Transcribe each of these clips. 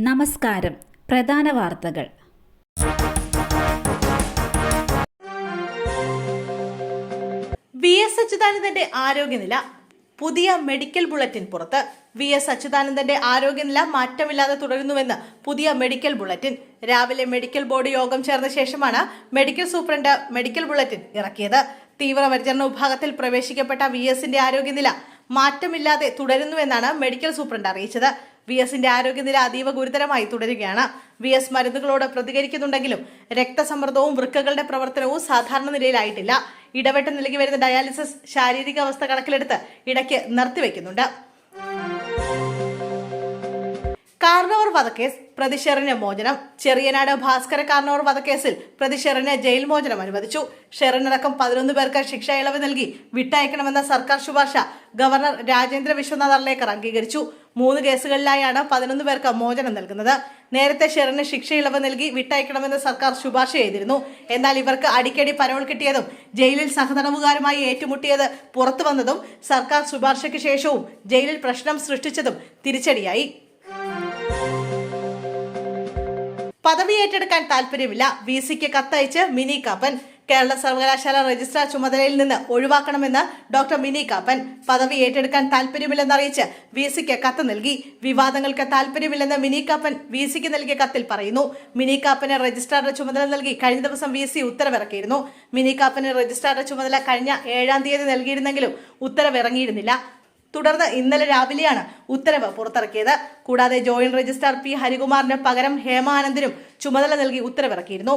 നമസ്കാരം. പ്രധാന വാർത്തകൾ. വി.എസ്. അച്യുതാനന്ദന്റെ ആരോഗ്യനില. പുതിയ മെഡിക്കൽ ബുള്ളറ്റിൻ പുറത്ത്. വി.എസ്. അച്യുതാനന്ദന്റെ ആരോഗ്യനില മാറ്റമില്ലാതെ തുടരുന്നുവെന്ന് പുതിയ മെഡിക്കൽ ബുള്ളറ്റിൻ. രാവിലെ മെഡിക്കൽ ബോർഡ് യോഗം ചേർന്ന ശേഷമാണ് മെഡിക്കൽ സൂപ്രണ്ട് മെഡിക്കൽ ബുള്ളറ്റിൻ ഇറക്കിയത്. തീവ്രപരിചരണ വിഭാഗത്തിൽ പ്രവേശിക്കപ്പെട്ട വി.എസിന്റെ ആരോഗ്യനില മാറ്റമില്ലാതെ തുടരുന്നുവെന്നാണ് മെഡിക്കൽ സൂപ്രണ്ട് അറിയിച്ചത്. വി.എസിന്റെ ആരോഗ്യനില അതീവ ഗുരുതരമായി തുടരുകയാണ്. വി.എസ് മരുന്നുകളോട് പ്രതികരിക്കുന്നുണ്ടെങ്കിലും രക്തസമ്മർദ്ദവും വൃക്കകളുടെ പ്രവർത്തനവും സാധാരണ നിലയിലായിട്ടില്ല. ഇടവിട്ട് നൽകി വരുന്ന ഡയാലിസിസ് ശാരീരിക അവസ്ഥ കണക്കിലെടുത്ത് ഇടയ്ക്ക് നിർത്തിവെക്കുന്നുണ്ട്. കാർണോർ വധക്കേസ്. പ്രതി ഷെറിന് മോചനം. ചെറിയനാട് ഭാസ്കര കാർണോർ വധക്കേസിൽ പ്രതി ഷെറിന് ജയിൽ മോചനം അനുവദിച്ചു. ഷെറിനടക്കം 11 പേർക്ക് ശിക്ഷ ഇളവ് നൽകി വിട്ടയക്കണമെന്ന സർക്കാർ ശുപാർശ ഗവർണർ രാജേന്ദ്ര വിശ്വനാഥ് അർലേക്കർ അംഗീകരിച്ചു. 3 കേസുകളിലായാണ് 11 പേർക്ക് മോചനം നൽകുന്നത്. നേരത്തെ ഷെറിന് ശിക്ഷ ഇളവ് നൽകി വിട്ടയക്കണമെന്ന് സർക്കാർ ശുപാർശ ചെയ്തിരുന്നു. എന്നാൽ ഇവർക്ക് അടിക്കടി പരോൾ കിട്ടിയതും ജയിലിൽ സഹതടവുകാരുമായി ഏറ്റുമുട്ടിയത് പുറത്തു വന്നതും സർക്കാർ ശുപാർശയ്ക്ക് ശേഷവും ജയിലിൽ പ്രശ്നം സൃഷ്ടിച്ചതും തിരിച്ചടിയായി. പദവി ഏറ്റെടുക്കാൻ താല്പര്യമില്ല. വി.സിക്ക് കത്തയച്ച് മിനി കാപ്പൻ. കേരള സർവകലാശാല രജിസ്ട്രാർ ചുമതലയിൽ നിന്ന് ഒഴിവാക്കണമെന്ന് ഡോക്ടർ മിനി കാപ്പൻ. പദവി ഏറ്റെടുക്കാൻ താല്പര്യമില്ലെന്നറിയിച്ച് വി.സിക്ക് കത്ത് നൽകി. വിവാദങ്ങൾക്ക് താല്പര്യമില്ലെന്ന് മിനി കാപ്പൻ വി.സിക്ക് നൽകിയ കത്തിൽ പറയുന്നു. മിനി കാപ്പന് രജിസ്ട്രാറുടെ ചുമതല നൽകി കഴിഞ്ഞ ദിവസം വി.സി ഉത്തരവിറക്കിയിരുന്നു. മിനി കാപ്പന് രജിസ്ട്രാറുടെ ചുമതല കഴിഞ്ഞ 7-ാം തീയതി നൽകിയിരുന്നെങ്കിലും ഉത്തരവിറങ്ങിയിരുന്നില്ല. തുടർന്ന് ഇന്നലെ രാവിലെയാണ് ഉത്തരവ് പുറത്തിറക്കിയത്. കൂടാതെ ജോയിന്റ് രജിസ്ട്രാർ പി ഹരികുമാറിന് പകരം ഹേമ ആനന്ദിനും ചുമതല നൽകി ഉത്തരവിറക്കിയിരുന്നു.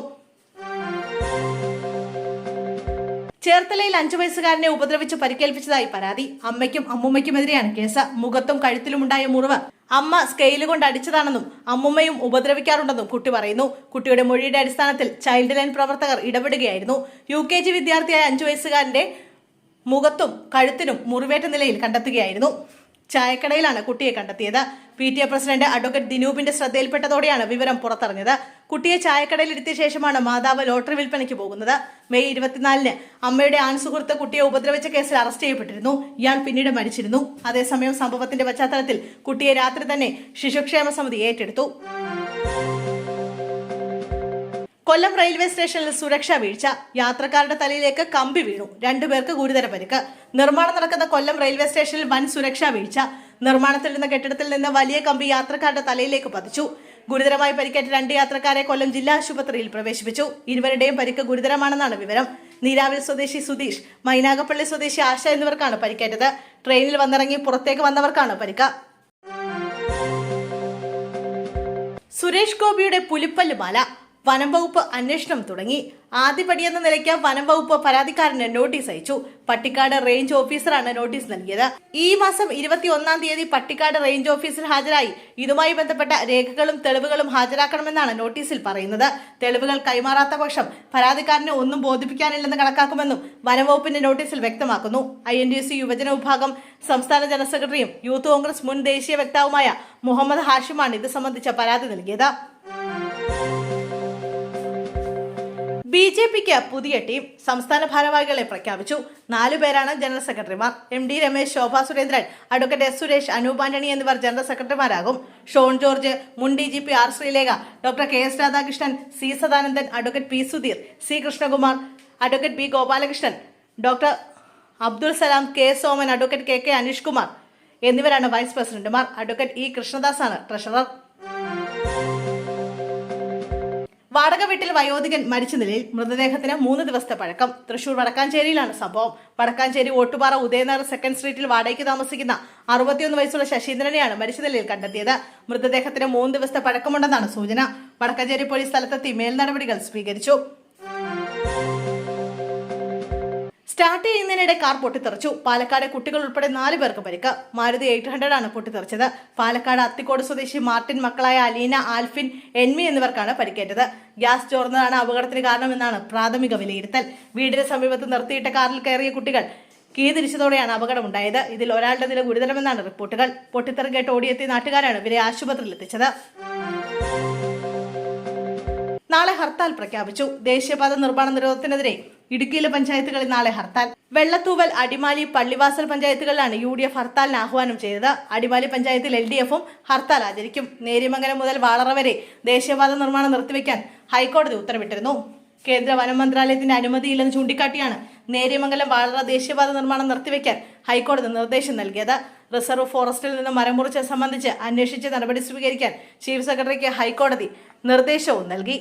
ചേർത്തലയിൽ 5 വയസ്സുകാരനെ ഉപദ്രവിച്ച് പരിക്കേൽപ്പിച്ചതായി പരാതി. അമ്മയ്ക്കും അമ്മുമ്മയ്ക്കുമെതിരെയാണ് കേസ്. മുഖത്തും കഴുത്തിലുമുണ്ടായ മുറിവ് അമ്മ സ്കെയിൽ കൊണ്ട് അടിച്ചതാണെന്നും അമ്മുമ്മയും ഉപദ്രവിക്കാറുണ്ടെന്നും കുട്ടി പറയുന്നു. കുട്ടിയുടെ മൊഴിയുടെ അടിസ്ഥാനത്തിൽ ചൈൽഡ് ലൈൻ പ്രവർത്തകർ ഇടപെടുകയായിരുന്നു. UKG വിദ്യാർത്ഥിയായ 5 വയസ്സുകാരന്റെ മുഖത്തും കഴുത്തിനും മുറിവേറ്റ നിലയിൽ കണ്ടെത്തുകയായിരുന്നു. ചായക്കടയിലാണ് കുട്ടിയെ കണ്ടെത്തിയത്. PTA പ്രസിഡന്റ് അഡ്വക്കേറ്റ് ദിനൂപിന്റെ ശ്രദ്ധയിൽപ്പെട്ടതോടെയാണ് വിവരം പുറത്തറിഞ്ഞത്. കുട്ടിയെ ചായക്കടയിൽ ഇരുത്തിയ ശേഷമാണ് മാതാവ് ലോട്ടറി വിൽപ്പനയ്ക്ക് പോകുന്നത്. മെയ് 24-ന് അമ്മയുടെ ആൺസുഹൃത്ത് കുട്ടിയെ ഉപദ്രവിച്ച കേസിൽ അറസ്റ്റ് ചെയ്യപ്പെട്ടിരുന്നു. ഇയാൾ പിന്നീട് മരിച്ചിരുന്നു. അതേസമയം സംഭവത്തിന്റെ പശ്ചാത്തലത്തിൽ കുട്ടിയെ രാത്രി തന്നെ ശിശുക്ഷേമ സമിതി ഏറ്റെടുത്തു. കൊല്ലം റെയിൽവേ സ്റ്റേഷനിൽ സുരക്ഷാ വീഴ്ച. യാത്രക്കാരുടെ തലയിലേക്ക് കമ്പി വീണു. 2 പേർക്ക് ഗുരുതര പരിക്ക്. നിർമ്മാണം നടക്കുന്ന കൊല്ലം റെയിൽവേ സ്റ്റേഷനിൽ വൻ സുരക്ഷാ വീഴ്ച. നിർമ്മാണത്തിലിരുന്ന കെട്ടിടത്തിൽ നിന്ന് വലിയ കമ്പി യാത്രക്കാരുടെ തലയിലേക്ക് പതിച്ചു. ഗുരുതരമായി പരിക്കേറ്റ 2 യാത്രക്കാരെ കൊല്ലം ജില്ലാ ആശുപത്രിയിൽ പ്രവേശിപ്പിച്ചു. ഇരുവരുടെയും പരിക്ക് ഗുരുതരമാണെന്നാണ് വിവരം. നീരാവിൽ സ്വദേശി സുധീഷ്, മൈനാഗപ്പള്ളി സ്വദേശി ആശ എന്നിവർക്കാണ് പരിക്കേറ്റത്. ട്രെയിനിൽ വന്നിറങ്ങി പുറത്തേക്ക് വന്നവർക്കാണ് പരിക്ക്. സുരേഷ് ഗോപിയുടെ പുലിപ്പല്ല് മാല. വനം വകുപ്പ് അന്വേഷണം തുടങ്ങി. ആദ്യപടിയെന്ന നിലയ്ക്ക് വനം വകുപ്പ് പരാതിക്കാരന് നോട്ടീസ് അയച്ചു. പട്ടിക്കാട് റേഞ്ച് ഓഫീസറാണ് നോട്ടീസ് നൽകിയത്. ഈ മാസം 21-ാം തീയതി പട്ടിക്കാട് റേഞ്ച് ഓഫീസിൽ ഹാജരായി ഇതുമായി ബന്ധപ്പെട്ട രേഖകളും തെളിവുകളും ഹാജരാക്കണമെന്നാണ് നോട്ടീസിൽ പറയുന്നത്. തെളിവുകൾ കൈമാറാത്ത പക്ഷം പരാതിക്കാരനെ ഒന്നും ബോധിപ്പിക്കാനില്ലെന്ന് കണക്കാക്കുമെന്നും വനംവകുപ്പിന്റെ നോട്ടീസിൽ വ്യക്തമാക്കുന്നു. INTUC യുവജന വിഭാഗം സംസ്ഥാന ജനറൽ സെക്രട്ടറിയും യൂത്ത് കോൺഗ്രസ് മുൻ ദേശീയ വക്താവുമായ മുഹമ്മദ് ഹാഷിമാണ് ഇത് സംബന്ധിച്ച പരാതി നൽകിയത്. BJPക്ക് പുതിയ ടീം. സംസ്ഥാന ഭാരവാഹികളെ പ്രഖ്യാപിച്ചു. 4 പേരാണ് ജനറൽ സെക്രട്ടറിമാർ. MD Ramesh, Shobha Surendran, advocate S Suresh, Anoop Antony എന്നിവർ ജനറൽ സെക്രട്ടറിമാരാകും. ഷോൺ ജോർജ്, മുൻ DGP R Sreelekha, doctor KS Radhakrishnan, C Sadanandan, advocate P Sudheer, C Krishnakumar, advocate B Gopalakrishnan, doctor Abdul Salam, K Soman, advocate KK Aneesh Kumar എന്നിവരാണ് വൈസ് പ്രസിഡന്റുമാർ. അഡ്വക്കേറ്റ് E കൃഷ്ണദാസാണ് ട്രഷറർ. വാടക വീട്ടിൽ വയോധികൻ മരിച്ച നിലയിൽ. മൃതദേഹത്തിന് 3 ദിവസത്തെ പഴക്കം. തൃശൂർ വടക്കാഞ്ചേരിയിലാണ് സംഭവം. വടക്കാഞ്ചേരി ഓട്ടുപാറ ഉദയനഗർ 2nd സ്ട്രീറ്റിൽ വാടകയ്ക്ക് താമസിക്കുന്ന 61 വയസ്സുള്ള ശശീന്ദ്രനെയാണ് മരിച്ച നിലയിൽ കണ്ടെത്തിയത്. മൃതദേഹത്തിന് 3 ദിവസത്തെ പഴക്കമുണ്ടെന്നാണ് സൂചന. വടക്കാഞ്ചേരി പോലീസ് സ്ഥലത്തെത്തി മേൽനടപടികൾ സ്വീകരിച്ചു. സ്റ്റാർട്ട് ചെയ്യുന്നതിനിടെ കാർ പൊട്ടിത്തെറിച്ചു. പാലക്കാട് കുട്ടികൾ ഉൾപ്പെടെ 4 പേർക്ക് പരിക്ക്. മാരുതി 800 ആണ് പൊട്ടിത്തെറിച്ചത്. പാലക്കാട് അത്തിക്കോട് സ്വദേശി മാർട്ടിൻ മക്കളായ അലീന, ആൽഫിൻ, എൻമി എന്നിവർക്കാണ് പരിക്കേറ്റത്. ഗ്യാസ് ചോർന്നതാണ് അപകടത്തിന് കാരണമെന്നാണ് പ്രാഥമിക വിലയിരുത്തൽ. വീടിന് സമീപത്ത് നിർത്തിയിട്ട കാറിൽ കയറിയ കുട്ടികൾ കീതിരിച്ചതോടെയാണ് അപകടമുണ്ടായത്. ഇതിൽ ഒരാളുടെ നില ഗുരുതരമെന്നാണ് റിപ്പോർട്ടുകൾ. പൊട്ടിത്തെറി കേട്ട് ഓടിയെത്തിയ നാട്ടുകാരാണ് ഇവരെ ആശുപത്രിയിൽ എത്തിച്ചത്. നാളെ ഹർത്താൽ പ്രഖ്യാപിച്ചു. ദേശീയപാത നിർമ്മാണ നിരോധനത്തിനെതിരെ ഇടുക്കിയിലെ പഞ്ചായത്തുകളിൽ നാളെ ഹർത്താൽ. വെള്ളത്തൂവൽ, അടിമാലി, പള്ളിവാസൽ പഞ്ചായത്തുകളിലാണ് UDF ഹർത്താലിന് ആഹ്വാനം ചെയ്തത്. അടിമാലി പഞ്ചായത്തിൽ LDFും ഹർത്താൽ ആചരിക്കും. നേര്യമംഗലം മുതൽ വാളറ വരെ ദേശീയപാത നിർമ്മാണം നിർത്തിവെക്കാൻ ഹൈക്കോടതി ഉത്തരവിട്ടിരുന്നു. കേന്ദ്ര വനം മന്ത്രാലയത്തിന്റെ അനുമതിയില്ലെന്ന് ചൂണ്ടിക്കാട്ടിയാണ് നേര്യമംഗലം വാളറ ദേശീയപാത നിർമ്മാണം നിർത്തിവെക്കാൻ ഹൈക്കോടതി നിർദ്ദേശം നൽകിയത്. റിസർവ് ഫോറസ്റ്റിൽ നിന്ന് മരം മുറിച്ചത് സംബന്ധിച്ച് അന്വേഷിച്ച് നടപടി സ്വീകരിക്കാൻ ചീഫ് സെക്രട്ടറിക്ക് ഹൈക്കോടതി നിർദ്ദേശവും നൽകി.